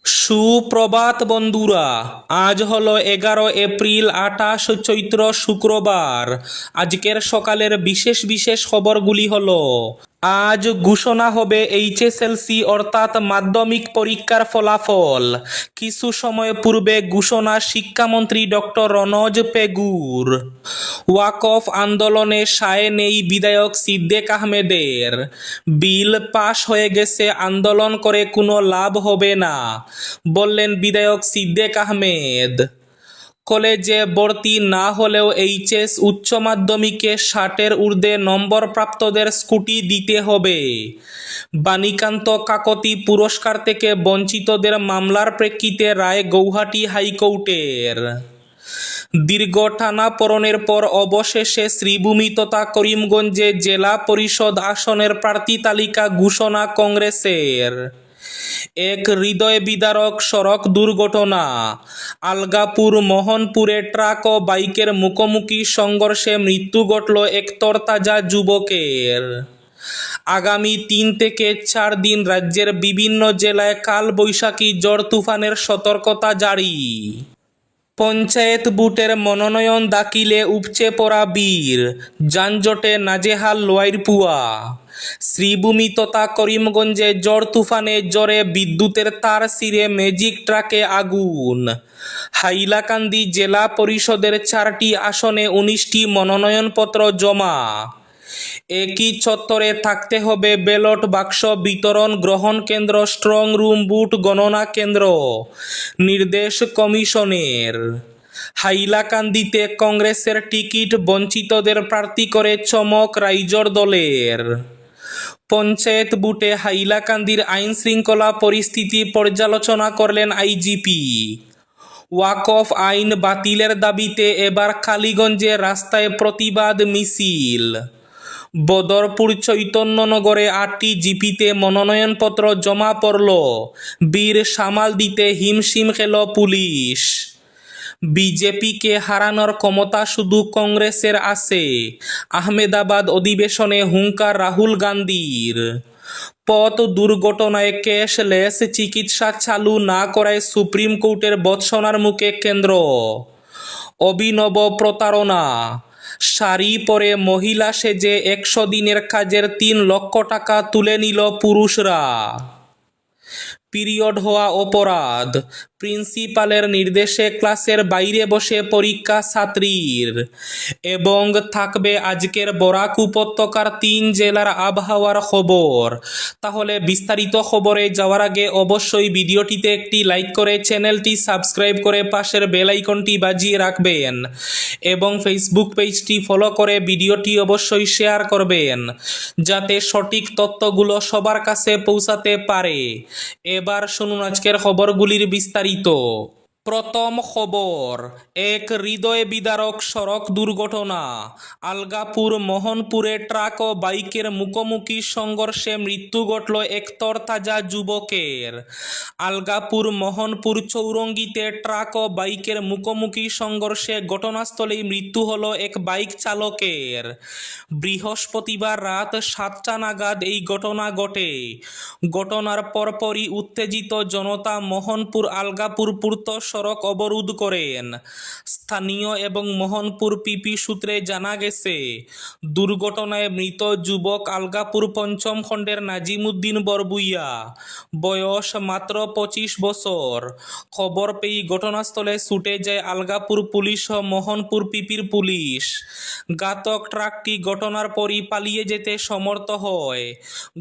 সুপ্রভাত বন্ধুরা। আজ হলো 11 এপ্রিল, 28 চৈত্র, শুক্রবার। আজকের সকালের বিশেষ বিশেষ খবরগুলি হলো: আজ ঘোষণা হবে এইচএসএলসি অর্থাৎ মাধ্যমিক পরীক্ষার ফলাফল। কিছু সময় পূর্বে ঘোষণা শিক্ষামন্ত্রী ডক্টর রনজ পেগুর। ওয়াকফ আন্দোলনে সায় নেই বিধায়ক সিদ্দিক আহমেদের। বিল পাশ হয়ে গেছে, আন্দোলন করে কোনো লাভ হবে না, বললেন বিধায়ক সিদ্দিক আহমেদ। কলেজে ভর্তি না হলেও এইচএস উচ্চ মাধ্যমিকে 60-এর ঊর্ধ্বে নম্বরপ্রাপ্তদের স্কুটি দিতে হবে। বাণীকান্ত কাকতি পুরস্কার থেকে বঞ্চিতদের মামলার প্রেক্ষিতে রায় গৌহাটি হাইকোর্টের। দীর্ঘ টানাপোড়েনের পর অবশেষে শ্রীভূমি তথা করিমগঞ্জে জেলা পরিষদ আসনের প্রার্থী তালিকা ঘোষণা কংগ্রেসের। এক হৃদয় বিদারক সড়ক দুর্ঘটনা। আলগাপুর মোহনপুরে ট্রাক ও বাইকের মুখোমুখি সংঘর্ষে মৃত্যু ঘটল এক তরতাজা যুবকের। আগামী 3 থেকে 4 দিন রাজ্যের বিভিন্ন জেলায় কালবৈশাখী ঝড় তুফানের সতর্কতা জারি। পঞ্চায়েত ভোটের মনোনয়ন দাখিলে উপচে পড়া ভিড়, যানজটে নাজেহাল লোয়াইরপুয়া। শ্রীভূমি তথা করিমগঞ্জে ঝড় তুফানে জ্বরে বিদ্যুতের তার ছিঁড়ে ম্যাজিক ট্রাকে আগুন। হাইলাকান্দি জেলা পরিষদের 4টি আসনে 19টি মনোনয়নপত্র জমা। একই চত্বরে থাকতে হবে ব্যালট বাক্স বিতরণ, গ্রহণ কেন্দ্র, স্ট্রং রুম, বুথ গণনা কেন্দ্র, নির্দেশ কমিশনের। হাইলাকান্দিতে কংগ্রেসের টিকিট বঞ্চিতদের প্রার্থী করে চমক রাইজর দলের। পঞ্চায়েত ভোটে হাইলাকান্দির আইন শৃঙ্খলা পরিস্থিতি পর্যালোচনা করলেন আইজিপি। ওয়াকফ আইন বাতিলের দাবিতে এবার কালীগঞ্জে রাস্তায় প্রতিবাদ মিছিল। বদরপুর চৈতন্যনগরে 8টি জিপিতে মনোনয়নপত্র জমা পড়ল, বীর সামাল দিতে হিমশিম খেল পুলিশ। বিজেপিকে হারানোর ক্ষমতা শুধু কংগ্রেসের আছে, আহমেদাবাদ অধিবেশনে হুঙ্কার রাহুল গান্ধীর। পথ দুর্ঘটনায় ক্যাশলেস চিকিৎসা চালু না করায় সুপ্রিম কোর্টের ভৎসনার মুখে কেন্দ্র। অভিনব প্রতারণা। শাড়ি পরে মহিলা সেজে 100 দিনের কাজের 3 লক্ষ টাকা তুলে নিল পুরুষরা। পিরিয়ড হওয়া অপরাধ, প্রিন্সিপালের নির্দেশে ক্লাসের বাইরে বসে পরীক্ষা ছাত্রীর। এবং থাকবে আজকের বরাক উপত্যকার 3 জেলার আবহাওয়ার খবর। তাহলে বিস্তারিত খবরে যাওয়ার আগে অবশ্যই ভিডিওটিতে একটি লাইক করে চ্যানেলটি সাবস্ক্রাইব করে পাশের বেল আইকনটি বাজিয়ে রাখবেন এবং ফেসবুক পেজটি ফলো করে ভিডিওটি অবশ্যই শেয়ার করবেন, যাতে সঠিক তথ্যগুলো সবার কাছে পৌঁছাতে পারে। এবার শুনুন আজকের খবরগুলির বিস্তারিত। প্রথম খবর, এক হৃদয় বিদারক সড়ক দুর্ঘটনা। আলগাপুর মোহনপুরে ট্রাক ও বাইকের মুখোমুখি সংঘর্ষে মৃত্যু ঘটল এক তরতাজা যুবকের। আলগাপুর মোহনপুর চৌরঙ্গিতে ট্রাক ও বাইকের মুখোমুখি সংঘর্ষে ঘটনাস্থলেই মৃত্যু হল এক বাইক চালকের। বৃহস্পতিবার রাত 7টা নাগাদ এই ঘটনা ঘটে। ঘটনার পরপরই উত্তেজিত জনতা মোহনপুর আলগাপুর পূর্ত সড়ক অবরোধ করেন। স্থানীয় এবং মোহনপুর পিপি সূত্রে জানা গেছে, দুর্ঘটনায় মৃত যুবক আলগাপুর 5ম খণ্ডের নাজিমুদ্দিন বরবুইয়া, বয়স মাত্র 25 বছর। খবর পেয়ে ঘটনাস্থলে ছুটে যায় আলগাপুর পুলিশ ও মোহনপুর পিপির পুলিশ। ঘাতক ট্রাকটি ঘটনার পরই পালিয়ে যেতে সমর্থ হয়।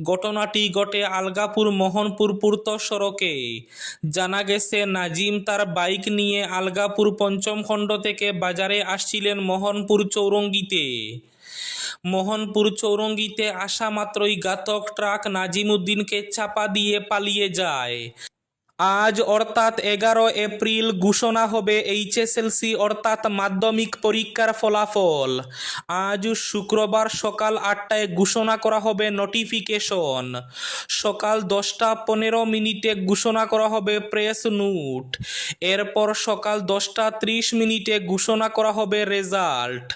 ঘটনাটি ঘটে আলগাপুর মোহনপুর পূর্ত সড়কে। জানা গেছে, নাজিম তার বাইক নিয়ে আলগাপুর 5ম খণ্ড থেকে বাজারে আসছিলেন মোহনপুর চৌরঙ্গিতে। মোহনপুর চৌরঙ্গিতে আসা মাত্রই ঘাতক ট্রাক নাজিমুদ্দিনকে চাপা দিয়ে পালিয়ে যায়। আজ অর্থাৎ 11 এপ্রিল ঘোষণা হবে এইচএসএলসি অর্থাৎ মাধ্যমিক পরীক্ষার ফলাফল। আজ শুক্রবার সকাল 8টায় ঘোষণা করা হবে নোটিফিকেশন। সকাল 10টা 15 ঘোষণা করা হবে প্রেস নোট। এরপর সকাল 10টা 30 ঘোষণা করা হবে রেজাল্ট।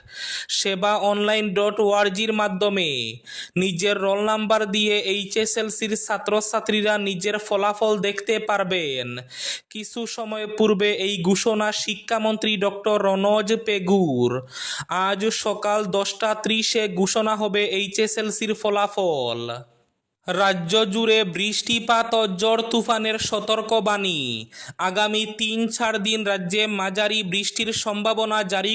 সেবা online.org-র মাধ্যমে নিজের রোল নাম্বার দিয়ে এইচএসএলসির ছাত্রছাত্রীরা নিজের ফলাফল দেখতে পারবে। পাবেন। কিছু সময় পূর্বে এই ঘোষণা শিক্ষামন্ত্রী ডক্টর রনজ পেগুর। আজ সকাল 10:30-এ ঘোষণা হবে এইচএসএলসির ফলাফল। রাজ্য জুড়ে বৃষ্টিপাত ও ঝড় তুফানের সতর্কবাণী। আগামী 3-4 দিন রাজ্যে মাঝারি বৃষ্টির সম্ভাবনা জারি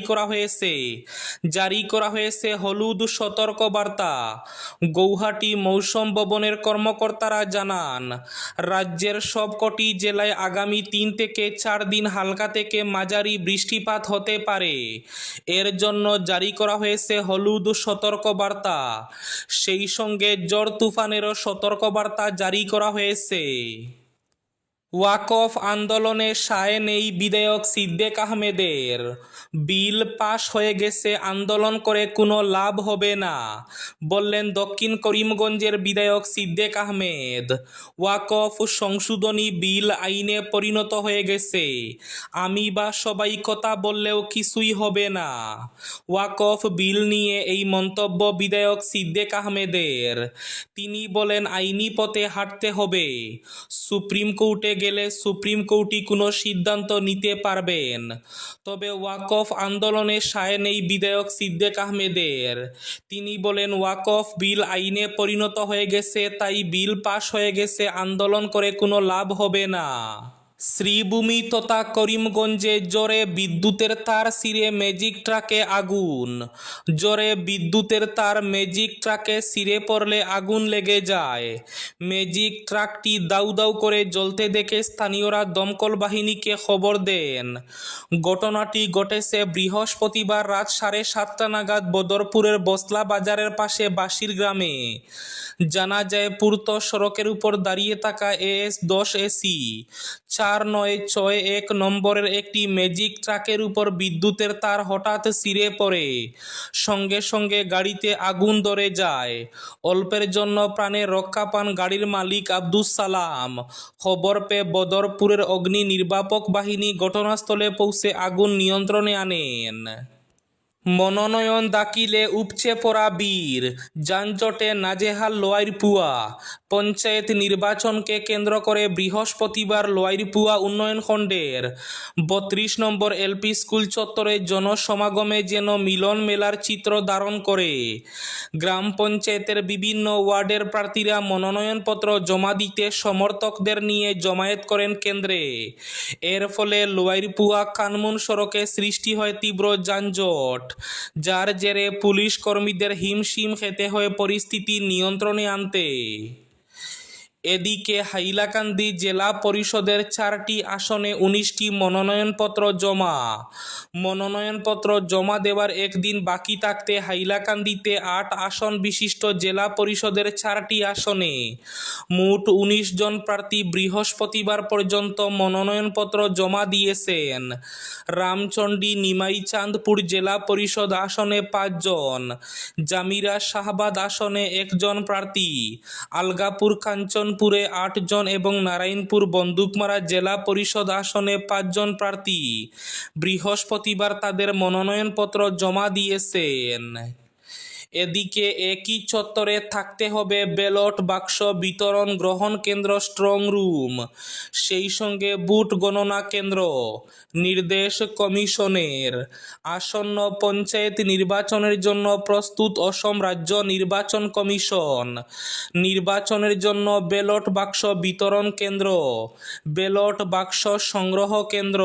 করা হয়েছে হলুদ সতর্কবার্তা। গৌহাটি মৌসুম ভবনের কর্মকর্তারা জানান, রাজ্যের সবকটি জেলায় আগামী 3 থেকে 4 দিন হালকা থেকে মাঝারি বৃষ্টিপাত হতে পারে। এর জন্য জারি করা হয়েছে হলুদ সতর্কবার্তা। সেই সঙ্গে ঝড় তুফানেরও সতর্কবার্তা জারি করা হয়েছে। ওয়াকফ আন্দোলনে সায় নেই বিধায়ক সিদ্দিক আহমেদের। বিল পাশ হয়ে গেছে, আন্দোলন করে কোনো লাভ হবে না, বললেন দক্ষিণ করিমগঞ্জের বিধায়ক সিদ্দিক আহমেদ। ওয়াকফ সংশোধনী বিল আইনে পরিণত হয়ে গেছে, আমি বা সবাই কথা বললেও কিছুই হবে না। ওয়াকফ বিল নিয়ে এই মন্তব্য বিধায়ক সিদ্দিক আহমেদের। তিনি বলেন, আইনি পথে হাঁটতে হবে। সুপ্রিম কোর্টে গেলে সুপ্রিম কোর্টই কোনো সিদ্ধান্ত নিতে পারবেন। তবে ওয়াকফ আন্দোলনে সায় নেই বিধায়ক সিদ্দিক আহমেদের। তিনি বলেন, ওয়াকফ বিল আইনে পরিণত হয়ে গেছে, তাই বিল পাশ হয়ে গেছে, আন্দোলন করে কোনো লাভ হবে না। শ্রীভূমি তথা করিমগঞ্জে জোরে বিদ্যুতের তার ছিঁড়ে ম্যাজিক ট্রাকে আগুন। জোরে বিদ্যুতের তার ম্যাজিক ট্রাকে ছিঁড়ে পড়লে আগুন লেগে যায়। ম্যাজিক ট্রাকটি দাউ দাউ করে জ্বলতে দেখে স্থানীয়রা দমকল বাহিনীকে খবর দেন। ঘটনাটি ঘটেছে বৃহস্পতিবার রাত 7:30 নাগাদ বদরপুরের বসলা বাজারের পাশে বাসির গ্রামে। জানা যায়, পূর্ত সড়কের উপর দাঁড়িয়ে থাকা AS10 AC 4961 নম্বরের একটি ম্যাজিক ট্রাকের উপর বিদ্যুতের তার হঠাৎ ছিঁড়ে পড়ে। সঙ্গে সঙ্গে গাড়িতে আগুন ধরে যায়। অল্পের জন্য প্রাণে রক্ষা পান গাড়ির মালিক আব্দুস সালাম। খবর পেয়ে বদরপুরের অগ্নি নির্বাপক বাহিনী ঘটনাস্থলে পৌঁছে আগুন নিয়ন্ত্রণে আনেন। মনোনয়ন দাখিলে উপচে পড়া বীর, যানজটে নাজেহাল লোয়ারপুয়া। পঞ্চায়েত নির্বাচনকে কেন্দ্র করে বৃহস্পতিবার লোয়ারপুয়া উন্নয়ন খণ্ডের 32 নম্বর LP স্কুল চত্বরে জনসমাগমে যেন মিলন মেলার চিত্র ধারণ করে। গ্রাম পঞ্চায়েতের বিভিন্ন ওয়ার্ডের প্রার্থীরা মনোনয়নপত্র জমা দিতে সমর্থকদের নিয়ে জমায়েত করেন কেন্দ্রে। এর ফলে লোয়ারপুয়া কানমুন সড়কে সৃষ্টি হয় তীব্র যানজট, যার জেরে পুলিশ কর্মীদের হিমশিম খেতে হয় পরিস্থিতি নিয়ন্ত্রণে আনতে। এদিকে হাইলাকান্দি জেলা পরিষদের 4টি আসনে 19টি মনোনয়নপত্র জমা। মনোনয়নপত্র জমা দেওয়ার একদিন বাকি থাকতে হাইলাকান্দিতে 8 আসন বিশিষ্ট জেলা পরিষদের 4টি আসনে মোট 19 জন প্রার্থী বৃহস্পতিবার পর্যন্ত মনোনয়নপত্র জমা দিয়েছেন। রামচন্ডী নিমাইচাঁদপুর জেলা পরিষদ আসনে 5 জন, জামিরা শাহবাদ আসনে 1 জন প্রার্থী, আলগাপুর কাঞ্চনপুরে 8 জন এবং নারায়ণপুর বন্দুকমারা জেলা পরিষদ আসনে 5 জন প্রার্থী বৃহস্পতিবার তাদের মনোনয়নপত্র জমা দিয়েছেন। এদিকে একই চত্বরে থাকতে হবে ব্যালট বাক্স বিতরণ গ্রহণ কেন্দ্র, স্ট্রং রুম, সেই সঙ্গে বুথ গণনা কেন্দ্র। নির্দেশ কমিশনের। আসন্ন পঞ্চায়েত নির্বাচনের জন্য প্রস্তুত অসম রাজ্য নির্বাচন কমিশন। নির্বাচনের জন্য ব্যালট বাক্স বিতরণ কেন্দ্র, ব্যালট বাক্স সংগ্রহ কেন্দ্র,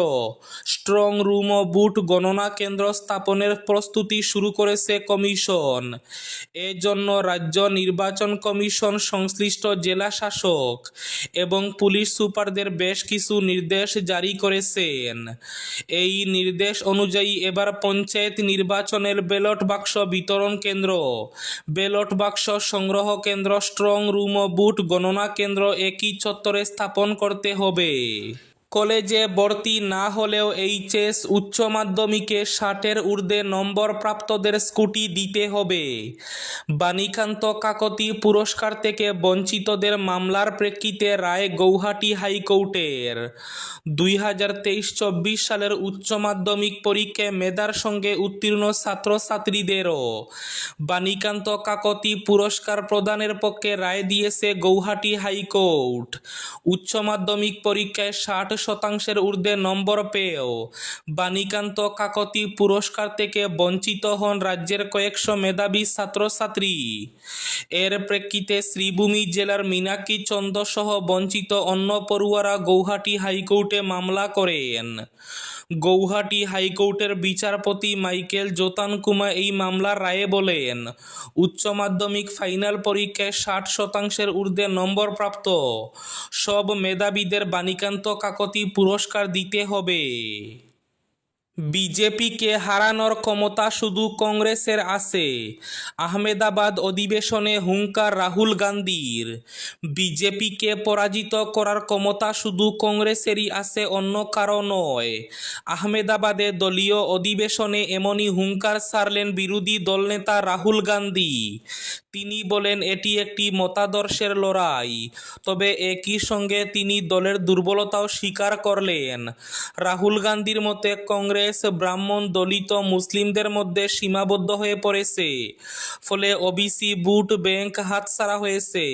স্ট্রং রুম ও বুথ গণনা কেন্দ্র স্থাপনের প্রস্তুতি শুরু করেছে কমিশন। এজন্য রাজ্য নির্বাচন কমিশন সংশ্লিষ্ট জেলা শাসক এবং পুলিশ সুপারদের বেশ কিছু নির্দেশ জারি করেছেন। এই নির্দেশ অনুযায়ী এবার পঞ্চায়েত নির্বাচনের ব্যালট বাক্স বিতরণ কেন্দ্র, ব্যালট বাক্স সংগ্রহ কেন্দ্র, স্ট্রং রুম ও বুথ গণনা কেন্দ্র একই চত্বরে স্থাপন করতে হবে। কলেজে ভর্তি না হলেও এইচএস উচ্চ মাধ্যমিকে 60-এর ঊর্ধ্বে নম্বর প্রাপ্তদের স্কুটি দিতে হবে। বাণীকান্ত কাকতি পুরস্কার থেকে বঞ্চিতদের মামলার প্রেক্ষিতে রায় গৌহাটি হাইকোর্টের। 2023-24 সালের উচ্চ মাধ্যমিক পরীক্ষায় মেধার সঙ্গে উত্তীর্ণ ছাত্রছাত্রীদেরও বাণীকান্ত কাকতি পুরস্কার প্রদানের পক্ষে রায় দিয়েছে গৌহাটি হাইকোর্ট। উচ্চ মাধ্যমিক পরীক্ষায় 60% ঊর্ধ্বে নম্বর পেয়েও বাণীকান্ত কাকতি পুরস্কার থেকে বঞ্চিত হন রাজ্যের কয়েকশো মেধাবী ছাত্রছাত্রী। এর প্রেক্ষিতে শ্রীভূমি জেলার মীনাক্ষী চন্দ সহ বঞ্চিত অন্য পড়ুয়ারা গৌহাটি হাইকোর্টে মামলা করেন। গৌহাটি হাইকোর্টের বিচারপতি মাইকেল জ্যোতানকুমা এই মামলার রায়ে বলেন, উচ্চ মাধ্যমিক ফাইনাল পরীক্ষায় 60%-এর ঊর্ধ্বে নম্বর প্রাপ্ত সব মেধাবীদের বাণীকান্ত কাকতি পুরস্কার দিতে হবে। বিজেপিকে হারানোর ক্ষমতা শুধু কংগ্রেসের আছে, আহমেদাবাদ অধিবেশনে হুঙ্কার রাহুল গান্ধীর। বিজেপিকে পরাজিত করার ক্ষমতা শুধু কংগ্রেসেরই আছে, অন্য কারো নয়। আহমেদাবাদে দলীয় অধিবেশনে এমনই হুঙ্কার ছাড়লেন বিরোধী দলনেতা রাহুল গান্ধী। তিনি বলেন এটি একটি মতাদর্শের লড়াই, তবে একই সঙ্গে তিনি দলের দুর্বলতাও স্বীকার করলেন। রাহুল গান্ধীর মতে কংগ্রেস ব্রাহ্মণ, দলিত, মুসলিমদের মধ্যে সীমাবদ্ধ হয়ে পড়েছে, ফলে ওবিসি ভোট ব্যাংক হাতছাড়া হয়েছে।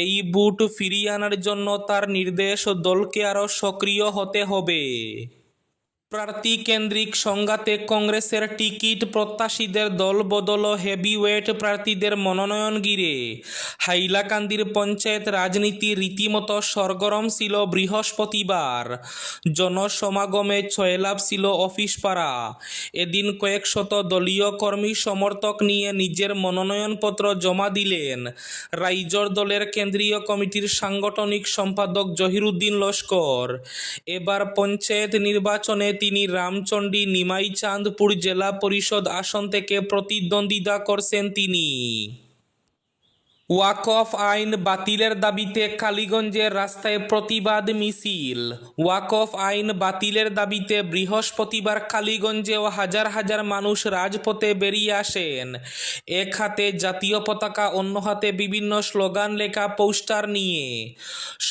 এই ভোট ফিরিয়ে আনার জন্য তার নির্দেশ দলকে আরও সক্রিয় হতে হবে। প্রার্থী কেন্দ্রিক সংঘাতে কংগ্রেসের টিকিট প্রত্যাশীদের দলবদল, হেভিওয়েট প্রার্থীদের মনোনয়ন ঘিরে হাইলাকান্দির পঞ্চায়েত রাজনীতি রীতিমতো সরগরম ছিল বৃহস্পতিবার। জনসমাগমে ছয়লাভ ছিল অফিস পাড়া। এদিন কয়েকশত দলীয় কর্মী সমর্থক নিয়ে নিজের মনোনয়নপত্র জমা দিলেন রাইজর দলের কেন্দ্রীয় কমিটির সাংগঠনিক সম্পাদক জহিরুদ্দিন লস্কর। এবার পঞ্চায়েত নির্বাচনে তিনি রামচন্ডী নিমাইচাঁদপুর জেলা পরিষদ আসন থেকে প্রতিদ্বন্দ্বিতা করছেন তিনি। ওয়াকফ আইন বাতিলের দাবিতে কালীগঞ্জের রাস্তায় প্রতিবাদ মিছিল। ওয়াকফ আইন বাতিলের দাবিতে বৃহস্পতিবার কালীগঞ্জেও হাজার হাজার মানুষ রাজপথে বেরিয়ে আসেন, এক হাতে জাতীয় পতাকা, অন্য হাতে বিভিন্ন স্লোগান লেখা পোস্টার নিয়ে।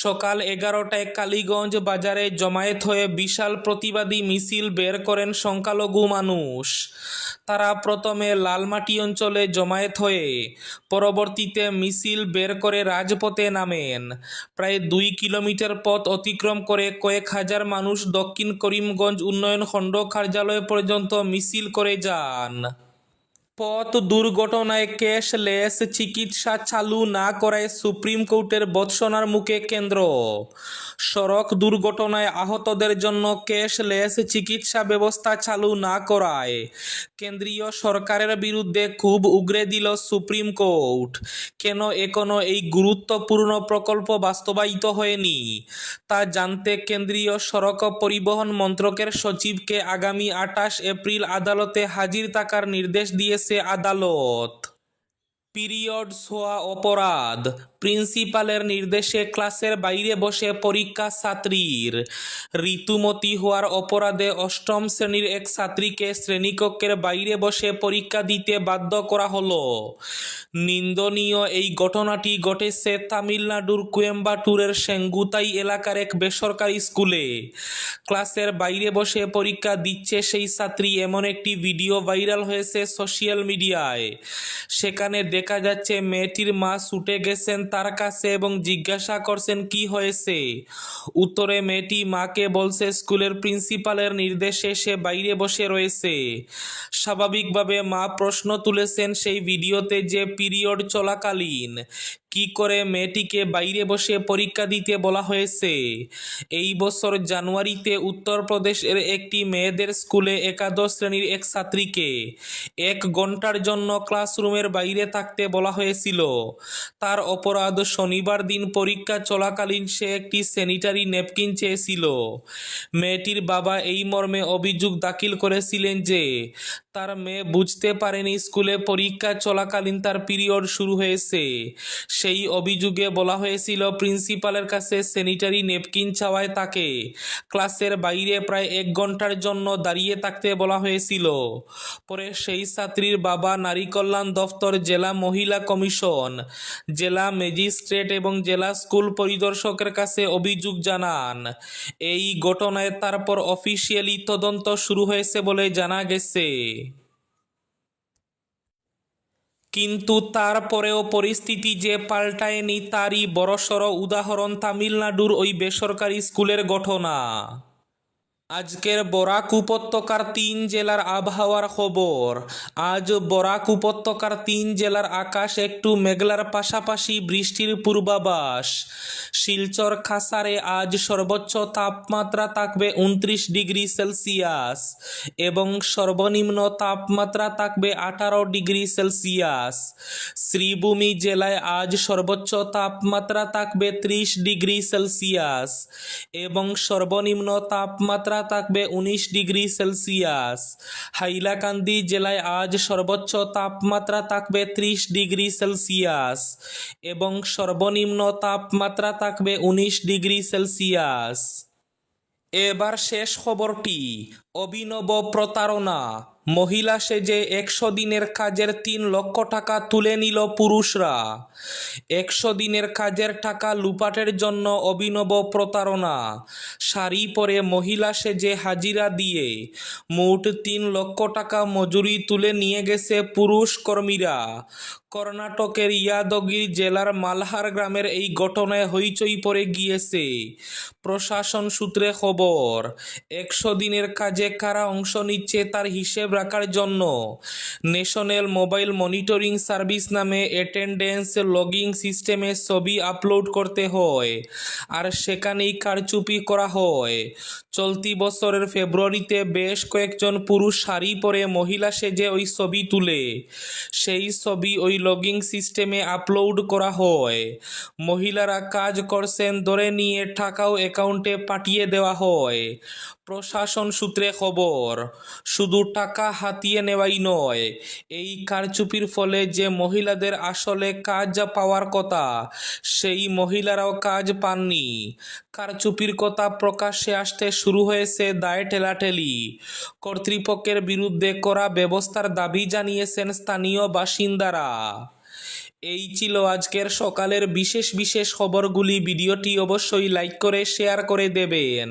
সকাল 11টায় কালীগঞ্জ বাজারে জমায়েত হয়ে বিশাল প্রতিবাদী মিছিল বের করেন সংখ্যালঘু মানুষ। তারা প্রথমে লালমাটি অঞ্চলে জমায়েত হয়ে পরবর্তীতে মিছিল বের করে রাজপথে নামেন। প্রায় 2 কিলোমিটার পথ অতিক্রম করে কয়েক হাজার মানুষ দক্ষিণ করিমগঞ্জ উন্নয়ন খণ্ড কার্যালয় পর্যন্ত মিছিল করে যান। পথ দুর্ঘটনায় ক্যাশলেস চিকিৎসা চালু না করায় সুপ্রিম কোর্টের ভর্ৎসনার মুখে কেন্দ্র। সড়ক দুর্ঘটনায় আহতদের জন্য ক্যাশলেস চিকিৎসা ব্যবস্থা চালু না করায় কেন্দ্রীয় সরকারের বিরুদ্ধে ক্ষোভ উগরে দিল সুপ্রিম কোর্ট। কেন এখনো এই গুরুত্বপূর্ণ প্রকল্প বাস্তবায়িত হয়নি তা জানতে কেন্দ্রীয় সড়ক পরিবহন মন্ত্রকের সচিবকে আগামী 28 এপ্রিল আদালতে হাজির থাকার নির্দেশ দিয়েছে আদালত। পিরিয়ডস হওয়া অপরাধ, প্রিন্সিপালের নির্দেশে ক্লাসের বাইরে বসে পরীক্ষা ছাত্রীর। ঋতুমতী হওয়ার অপরাধে 8ম শ্রেণীর এক ছাত্রীকে শ্রেণীকক্ষের বাইরে বসে পরীক্ষা দিতে বাধ্য করা হলো। নিন্দনীয় এই ঘটনাটি ঘটেছে তামিলনাড়ুর কোয়েম্বাটুরের সেঙ্গুতাই এলাকার এক বেসরকারি স্কুলে। ক্লাসের বাইরে বসে পরীক্ষা দিচ্ছে সেই ছাত্রী, এমন একটি ভিডিও ভাইরাল হয়েছে সোশ্যাল মিডিয়ায়। সেখানে দেখা যাচ্ছে মেয়েটির মা ছুটে গেছেন তার কাছে এবং জিজ্ঞাসা করছেন কি হয়েছে। উত্তরে মেয়েটি মাকে বলছে স্কুলের প্রিন্সিপালের নির্দেশে সে বাইরে বসে রয়েছে। স্বাভাবিকভাবে মা প্রশ্ন তুলেছেন সেই ভিডিওতে যে পিরিয়ড চলাকালীন কি করে মেয়েটিকে বাইরে বসে পরীক্ষা দিতে বলা হয়েছে। এই বছর জানুয়ারিতে উত্তরপ্রদেশের একটি মেয়েদের স্কুলে একাদশ শ্রেণীর এক ছাত্রীকে 1 ঘন্টার জন্য ক্লাসরুমের বাইরে থাকতে বলা হয়েছিল। তার অপরাধ, শনিবার দিন পরীক্ষা চলাকালীন সে একটি স্যানিটারি ন্যাপকিন চেয়েছিল। মেয়েটির বাবা এই মর্মে অভিযোগ দাখিল করেছিলেন যে তার মেয়ে বুঝতে পারেনি স্কুলে পরীক্ষা চলাকালীন তার পিরিয়ড শুরু হয়েছে। সেই অভিযোগে বলা হয়েছিল প্রিন্সিপালের কাছে স্যানিটারি ন্যাপকিন চাওয়ায় তাকে ক্লাসের বাইরে প্রায় 1 ঘন্টার জন্য দাঁড়িয়ে থাকতে বলা হয়েছিল। পরে সেই ছাত্রীর বাবা নারী কল্যাণ দফতর, জেলা মহিলা কমিশন, জেলা ম্যাজিস্ট্রেট এবং জেলা স্কুল পরিদর্শকের কাছে অভিযোগ জানান। এই ঘটনায় তারপর অফিসিয়ালি তদন্ত শুরু হয়েছে বলে জানা গেছে। কিন্তু তারপরেও পরিস্থিতি যে পাল্টায়নি তারই বড়সড় উদাহরণ তামিলনাড়ুর ওই বেসরকারি স্কুলের ঘটনা। আজকের বরাক উপত্যকার 3 জেলার আবহাওয়ার খবর। আজ বরাক উপত্যকার 3 জেলার আকাশ একটু মেঘলার পাশাপাশি বৃষ্টির পূর্বাভাস। শিলচর খাসারে আজ সর্বোচ্চ তাপমাত্রা থাকবে 29 ডিগ্রি সেলসিয়াস এবং সর্বনিম্ন তাপমাত্রা থাকবে 18 ডিগ্রি সেলসিয়াস। শ্রীভূমি জেলায় আজ সর্বোচ্চ তাপমাত্রা থাকবে 30 ডিগ্রি সেলসিয়াস এবং সর্বনিম্ন তাপমাত্রা থাকবে 19 ডিগ্রি সেলসিয়াস। হাইলাকান্দি জেলায় আজ সর্বোচ্চ তাপমাত্রা থাকবে 30 ডিগ্রি সেলসিয়াস এবং সর্বনিম্ন তাপমাত্রা থাকবে 19 ডিগ্রি সেলসিয়াস। এবার শেষ খবরটি। অভিনব প্রতারণা। মহিলা সেজে 100 দিনের কাজের 3 লক্ষ টাকা তুলে নিল পুরুষরা। 100 দিনের কাজের টাকা লুপাটের জন্য অভিনব প্রতারণা। শাড়ি পরে মহিলা সেজে হাজিরা দিয়ে মোট 3 লক্ষ টাকা মজুরি তুলে নিয়ে গেছে পুরুষ কর্মীরা। কর্ণাটকের ইয়াদগিরি জেলার মালহার গ্রামের এই ঘটনায় হইচই পড়ে গিয়েছে। প্রশাসন সূত্রে খবর, 100 দিনের কাজে কারা অংশ নিচ্ছে তার হিসেব রাখার জন্য ন্যাশনাল মোবাইল মনিটরিং সার্ভিস নামে অ্যাটেন্ডেন্স লগিং সিস্টেমে ছবি আপলোড করতে হয় আর সেখানেই কারচুপি করা হয়। চলতি বছরের ফেব্রুয়ারিতে বেশ কয়েকজন পুরুষ শাড়ি পরে মহিলা সেজে ওই ছবি তুলে সেই ছবি ওই লগিং সিস্টেমে আপলোড করা হয়। মহিলারা কাজ করছেন ধরে নিয়ে টাকাও অ্যাকাউন্টে পাঠিয়ে দেওয়া হয়। প্রশাসন সূত্রে খবর, শুধু টাকা হাতিয়ে নেওয়াই নয়, এই কারচুপির ফলে যে মহিলাদের আসলে কাজ পাওয়ার কথা সেই মহিলারাও কাজ পাননি। কারচুপির কথা প্রকাশ্যে আসতে শুরু হয়েছে দায় ঠেলাঠেলি। কর্তৃপক্ষের বিরুদ্ধে কড়া ব্যবস্থার দাবি জানিয়েছেন স্থানীয় বাসিন্দারা। এই ছিল আজকের সকালের বিশেষ বিশেষ খবরগুলি। ভিডিওটি অবশ্যই লাইক করে শেয়ার করে দেবেন।